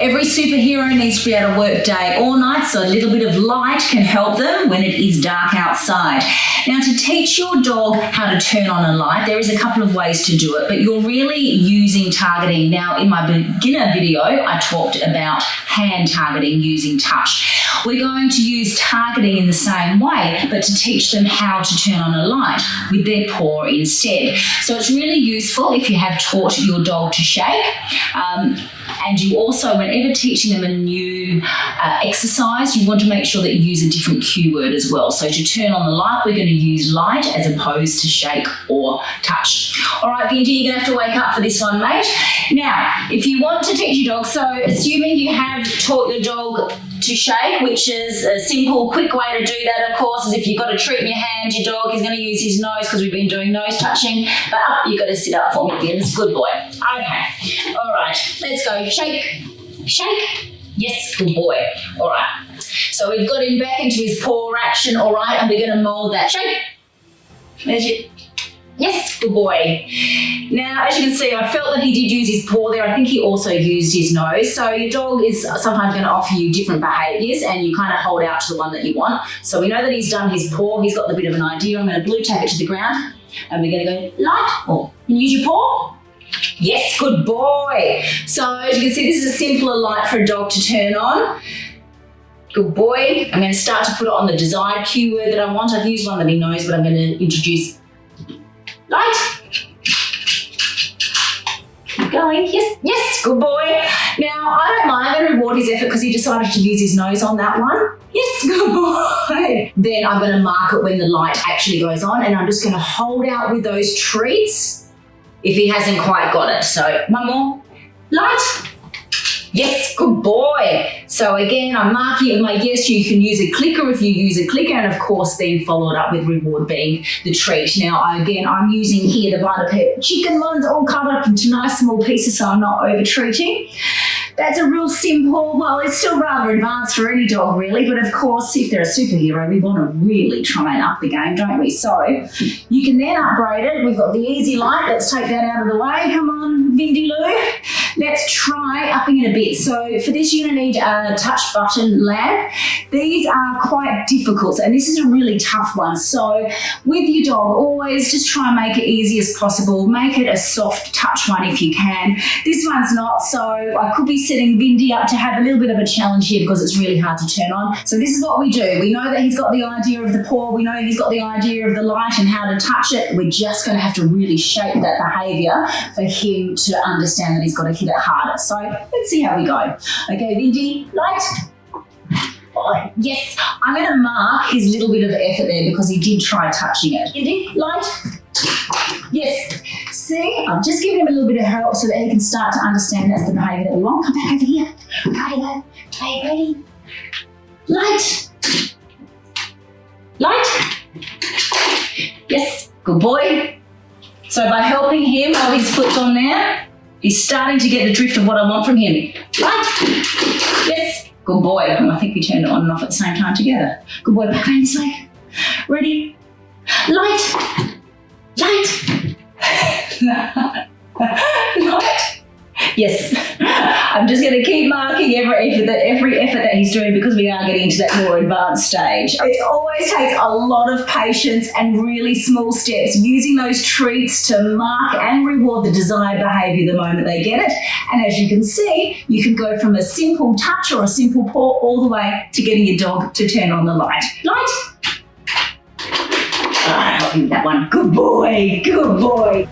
Every superhero needs to be able to work day or night, so a little bit of light can help them when it is dark outside. Now, to teach your dog how to turn on a light, there is a couple of ways to do it, but you're really using targeting. Now, in my beginner video, I talked about hand targeting using touch. We're going to use targeting in the same way, but to teach them how to turn on a light with their paw instead. So it's really useful if you have taught your dog to shake. And you also, whenever teaching them a new exercise, you want to make sure that you use a different cue word as well. So to turn on the light, we're going to use light as opposed to shake or touch. All right, Vindy, you're going to have to wake up for this one, mate. Now, if you want to teach your dog, so assuming you have taught your dog to shake, which is a simple, quick way to do that, of course, is if you've got a treat in your hand, your dog is going to use his nose because we've been doing nose touching, but you've got to sit up for me, Vince. Good boy. Okay. All right. Let's go. Shake. Shake. Yes, good boy. All right. So we've got him back into his paw action, all right, and we're going to mould that. Shake. There's your... Yes, good boy. Now, as you can see, I felt that he did use his paw there. I think he also used his nose. So your dog is sometimes going to offer you different behaviours and you kind of hold out to the one that you want. So we know that he's done his paw. He's got the bit of an idea. I'm going to blue tape it to the ground and we're going to go light. Oh, can you use your paw? Yes, good boy. So as you can see, this is a simpler light for a dog to turn on. Good boy. I'm going to start to put it on the desired cue word that I want. I've used one that he knows, but I'm going to introduce light. Keep going. Yes, yes, good boy. Now, I don't mind. I'm going to reward his effort because he decided to use his nose on that one. Yes, good boy. Then I'm going to mark it when the light actually goes on, and I'm just going to hold out with those treats if he hasn't quite got it. So, one more. Light. Yes, good boy. So again, I'm marking it with my yes. You can use a clicker if you use a clicker, and of course then follow it up with reward being the treat. Now again, I'm using here the Vita chicken ones all cut up into nice small pieces so I'm not over treating. That's a real simple, well, it's still rather advanced for any dog really, but of course if they're a superhero, we want to really try and up the game, don't we? So you can then upgrade it. We've got the easy light. Let's take that out of the way. Come on, Vindy Lou. Let's try upping it a bit. So for this, you're going to need a touch button lamp. These are quite difficult, and this is a really tough one. So with your dog, always just try and make it easy as possible. Make it a soft touch one if you can. This one's not, so I could be setting Vindy up to have a little bit of a challenge here because it's really hard to turn on. So this is what we do. We know that he's got the idea of the paw. We know he's got the idea of the light and how to touch it. We're just going to have to really shape that behaviour for him to understand that he's got to hit it harder. So let's see how we go. Okay, Vindy, light. Oh, yes, I'm going to mark his little bit of effort there because he did try touching it. Vindy, light. Yes. See, I've just given him a little bit of help so that he can start to understand that's the behaviour that we want. Come back over here. Righty-ho. Are you ready? Light. Light. Yes, good boy. So by helping him while his foot's on there, he's starting to get the drift of what I want from him. Light. Yes, good boy. I think we turned it on and off at the same time together. Good boy, back around this way. Ready? Light. Light. Light. Yes. I'm just going to keep marking every effort that he's doing because we are getting into that more advanced stage. It always takes a lot of patience and really small steps, using those treats to mark and reward the desired behaviour the moment they get it. And as you can see, you can go from a simple touch or a simple paw all the way to getting your dog to turn on the light. Light. Oh, that one. Good boy. Good boy.